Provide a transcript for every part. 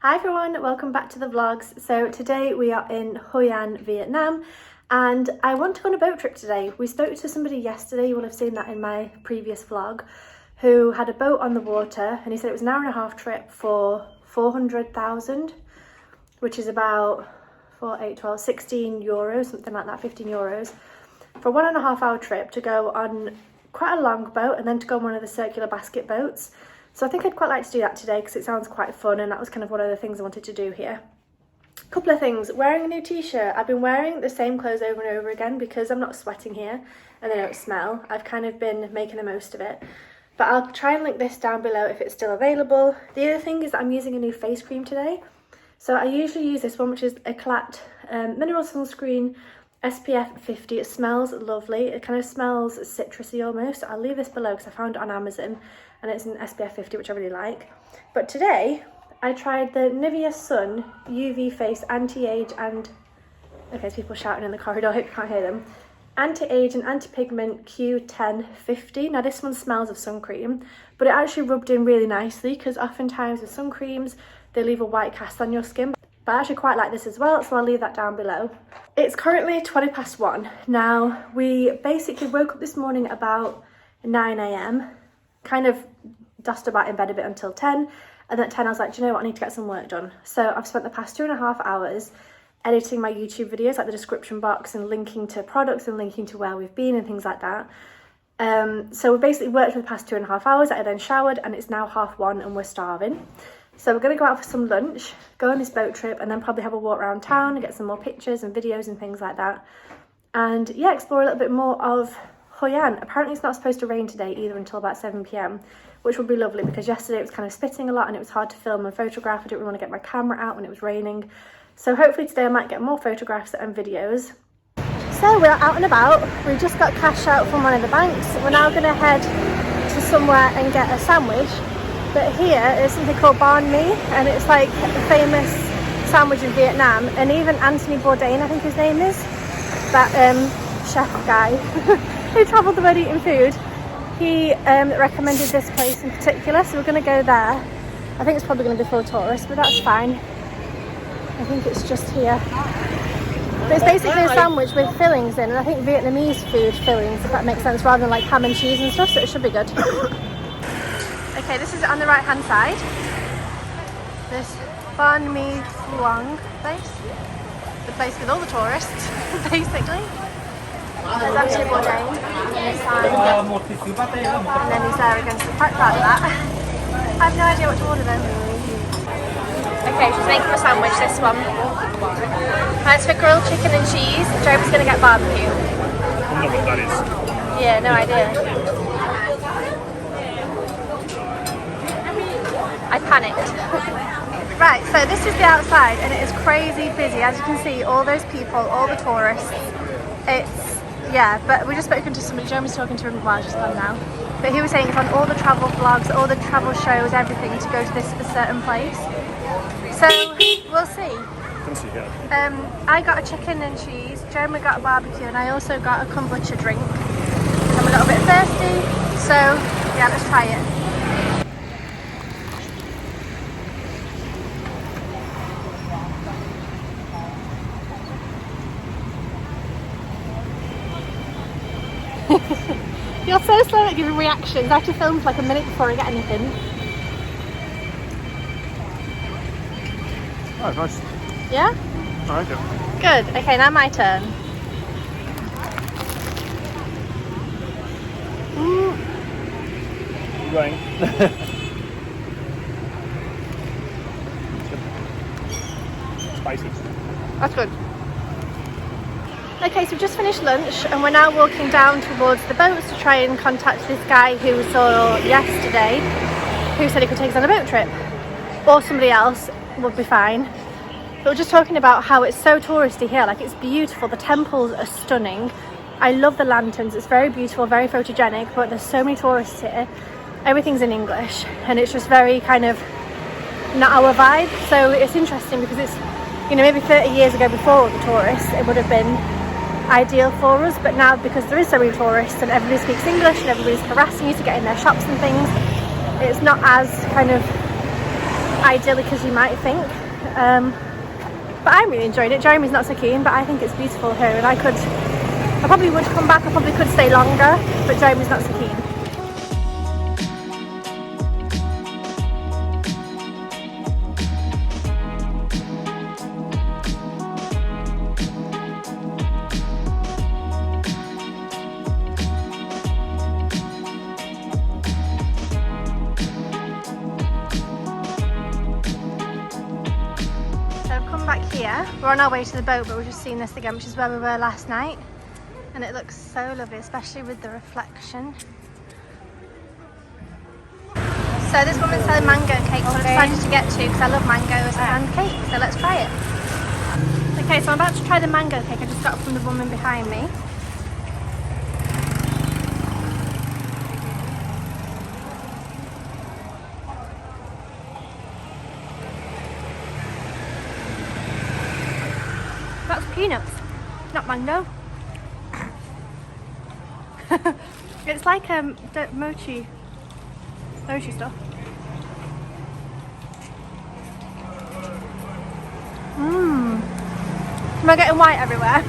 Hi everyone, welcome back to the vlogs. So today we are in Hoi An, Vietnam, and I want to go on a boat trip today. We spoke to somebody yesterday, you will have seen that in my previous vlog, who had a boat on the water, and he said it was an hour and a half trip for 400,000, which is about 4, 8, 12, 16 euros, something like that, 15 euros, for a 1.5 hour trip to go on quite a long boat and then to go on one of the circular basket boats. So I think I'd quite like to do that today because it sounds quite fun, and that was kind of one of the things I wanted to do here. A couple of things. Wearing a new t-shirt. I've been wearing the same clothes over and over again because I'm not sweating here and they don't smell. I've kind of been making the most of it. But I'll try and link this down below if it's still available. The other thing is that I'm using a new face cream today. So I usually use this one, which is Eclat Mineral Sunscreen SPF 50. It smells lovely. It kind of smells citrusy almost. I'll leave this below because I found it on Amazon and it's an SPF 50, which I really like. But today I tried the Nivea Sun UV Face Anti-Age and... Okay, there's people shouting in the corridor, I hope you can't hear them. Anti-Age and Anti-Pigment Q1050. Now this one smells of sun cream, but it actually rubbed in really nicely because oftentimes with sun creams, they leave a white cast on your skin. But I actually quite like this as well, so I'll leave that down below. It's currently 1:20. Now, we basically woke up this morning about 9 AM, kind of dossed about in bed a bit until 10, and then at 10 I was like, do you know what, I need to get some work done. So I've spent the past 2.5 hours editing my YouTube videos, like the description box and linking to products and linking to where we've been and things like that. So we basically worked for the past 2.5 hours. I then showered and it's now 1:30 and we're starving. So we're going to go out for some lunch, go on this boat trip, and then probably have a walk around town and get some more pictures and videos and things like that. And yeah, explore a little bit more of Hoi An. Apparently it's not supposed to rain today either until about 7 PM, which would be lovely because yesterday it was kind of spitting a lot and it was hard to film and photograph. I didn't really want to get my camera out when it was raining. So hopefully today I might get more photographs and videos. So we're out and about. We just got cash out from one of the banks. We're now going to head to somewhere and get a sandwich. But here is something called Banh Mi, and it's like a famous sandwich in Vietnam. And even Anthony Bourdain, I think his name is, that chef guy who travelled the world eating food, he recommended this place in particular. So we're going to go there. I think it's probably going to be full of tourists, but that's fine. I think it's just here. But it's basically a sandwich with fillings in, and I think Vietnamese food fillings, if that makes sense, rather than like ham and cheese and stuff, so it should be good. Okay, this is on the right hand side. This Bánh Mì Phượng place. The place with all the tourists, basically. There's Anthony Bourdain on this side. And then he's there again, so I'm quite proud of that. I have no idea what to order then. Okay, she's making a sandwich, this one. That's for grilled chicken and cheese. Joe's going to get barbecue. I don't know what that is. Yeah, no idea. I panicked. Right, so this is the outside and it is crazy busy. As you can see, all those people, all the tourists. It's, yeah, but we just spoken to somebody. Jeremy's talking to him, well, she's gone now. But he was saying it's on all the travel vlogs, all the travel shows, everything to go to this a certain place. So, we'll see. I got a chicken and cheese, Jeremy got a barbecue, and I also got a kombucha drink. I'm a little bit thirsty, so yeah, let's try it. You're so slow at giving reactions. I have to film for like a minute before I get anything. Oh, nice. Yeah? I like it. Good. Okay, now my turn. Keep going. Spicy. That's good. Okay, so we've just finished lunch and we're now walking down towards the boats to try and contact this guy who we saw yesterday, who said he could take us on a boat trip. Or somebody else would be fine. But we're just talking about how it's so touristy here, like it's beautiful, the temples are stunning. I love the lanterns, it's very beautiful, very photogenic, but there's so many tourists here. Everything's in English and it's just very kind of not our vibe. So it's interesting because it's, you know, maybe 30 years ago before all the tourists, it would have been ideal for us, but now because there is so many tourists and everybody speaks English and everybody's harassing you to get in their shops and things, it's not as kind of idyllic as you might think. But I'm really enjoying it. Jeremy's not so keen, but I think it's beautiful here, and I probably would come back. I probably could stay longer, but Jeremy's not so keen. Back here, we're on our way to the boat, but we're just seeing this again, which is where we were last night, and it looks so lovely, especially with the reflection. So this woman's selling mango cakes, so I decided to get two because I love mangoes and cake, so let's try it. Okay, so I'm about to try the mango cake I just got from the woman behind me. That's peanuts, not mango. It's like mochi stuff. Am I getting white everywhere?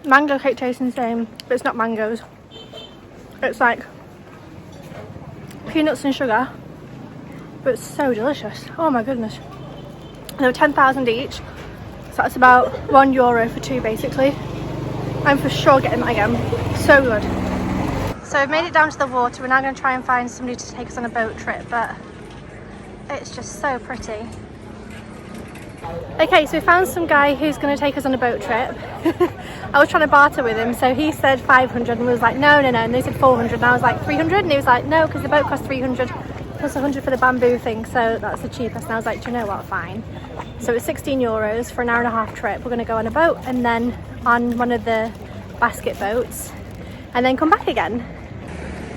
Mango cake tastes the same, but it's not mangoes. It's like peanuts and sugar. But it's so delicious. Oh my goodness. They were 10,000 each, so that's about €1 for two basically. I'm for sure getting that again. So good. So we've made it down to the water. We're now going to try and find somebody to take us on a boat trip, but it's just so pretty. Okay, so we found some guy who's going to take us on a boat trip. I was trying to barter with him, so he said 500 and we was like no, and they said 400 and I was like 300 and he was like no, because the boat costs 300 plus 100 for the bamboo thing, so that's the cheapest. And I was like, do you know what, fine. So it's €16 for an hour-and-a-half trip. We're going to go on a boat and then on one of the basket boats and then come back again.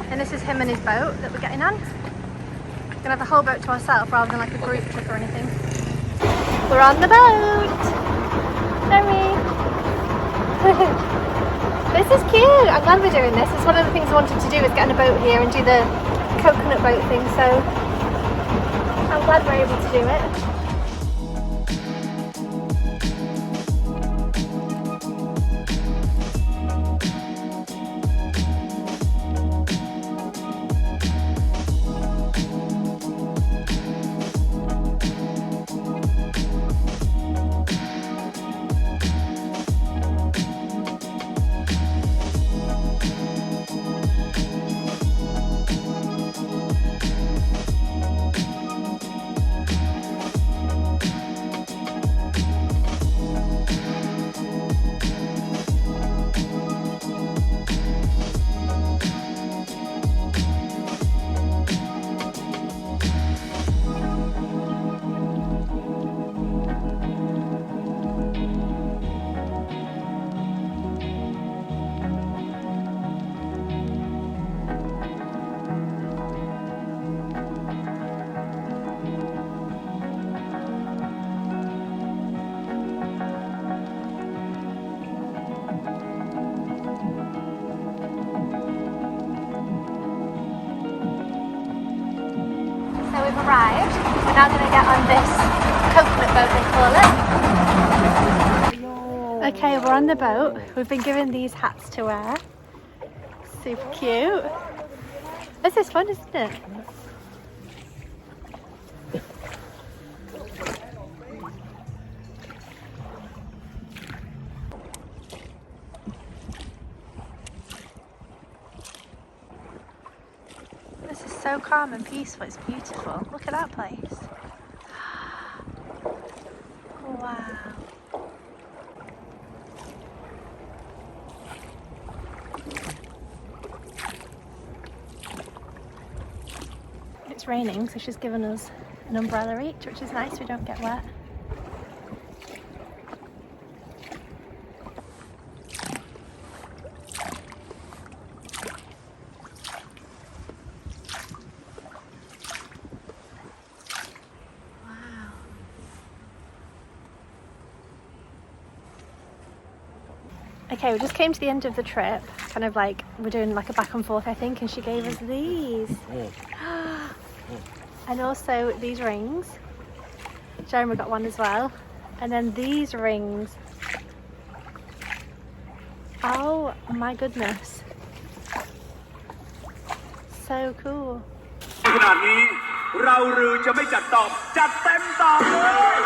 And this is him and his boat that we're getting on. We're going to have the whole boat to ourselves rather than like a group trip or anything. We're on the boat! Jeremy! This is cute! I'm glad we're doing this. It's one of the things I wanted to do, is get on a boat here and do the coconut boat thing, so I'm glad we're able to do it. Arrived. We're now going to get on this coconut boat, they call it. Okay, we're on the boat. We've been given these hats to wear. Super cute. This is fun, isn't it? This is so calm and peaceful, it's beautiful. Look at that place. Wow. It's raining, so she's given us an umbrella each, which is nice, we don't get wet. Okay, we just came to the end of the trip kind of like, we're doing like a back and forth, I think, and she gave us these. And also these rings. Jeremy got one as well. And then these rings. Oh my goodness. So cool. ขนาดนี้เราหรือจะไม่จัดตอบจัดเต็มตอบเลย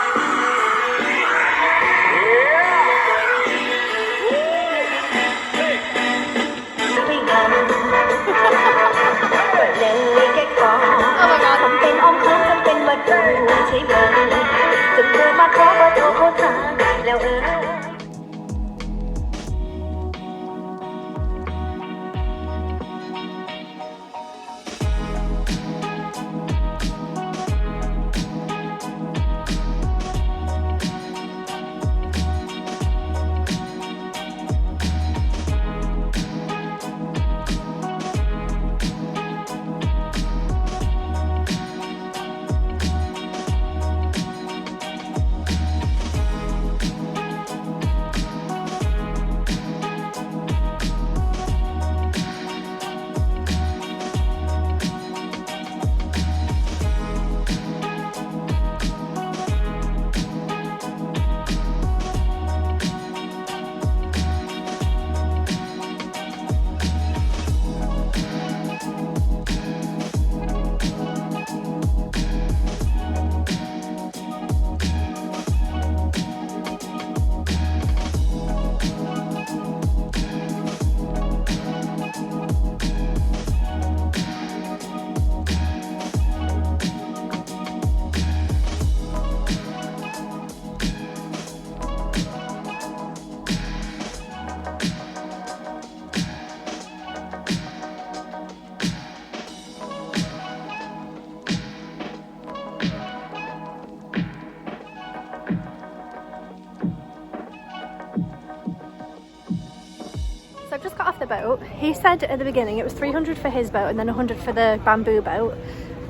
I've just got off the boat. He said at the beginning it was 300 for his boat and then 100 for the bamboo boat.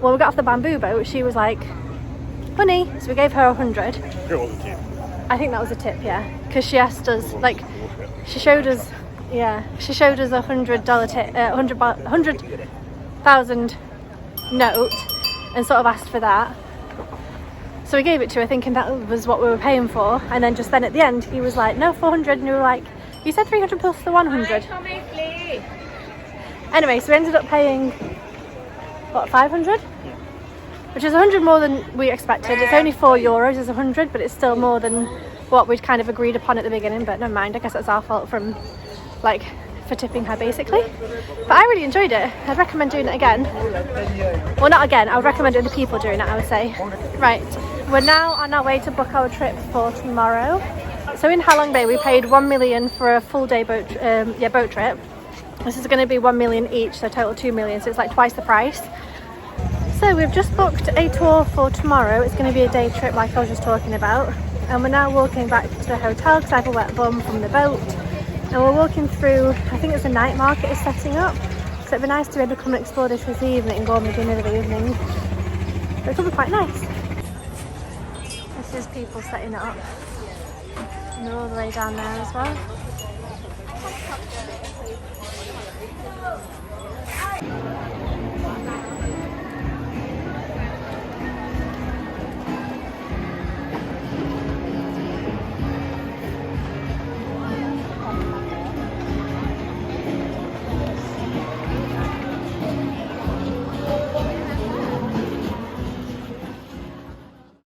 When we got off the bamboo boat, she was like, honey, so we gave her 100. It was a tip. I think that was a tip, yeah, because she asked us, like, she showed us, yeah, she showed us $100 tip, 100,000 note and sort of asked for that. So we gave it to her thinking that was what we were paying for, and then just then at the end he was like, no, 400, and we were like, you said 300 plus the 100. Anyway, so we ended up paying, what, 500? Which is 100 more than we expected. It's only €4, it's 100, but it's still more than what we'd kind of agreed upon at the beginning, but never mind, I guess that's our fault from, like, for tipping her basically. But I really enjoyed it. I'd recommend doing it again. Well, not again, I would recommend other people doing it, I would say. Right, we're now on our way to book our trip for tomorrow. So in Halong Bay we paid 1 million for a full day boat trip. This is going to be 1 million each, so total 2 million, so it's like twice the price. So we've just booked a tour for tomorrow. It's going to be a day trip like I was just talking about, and we're now walking back to the hotel because I have a wet bum from the boat, and we're walking through, I think it's a night market is setting up, so it'd be nice to be able to come and explore this evening and go on the dinner of the evening. But it'll be quite nice. This is people setting it up. And they're all the way down there as well.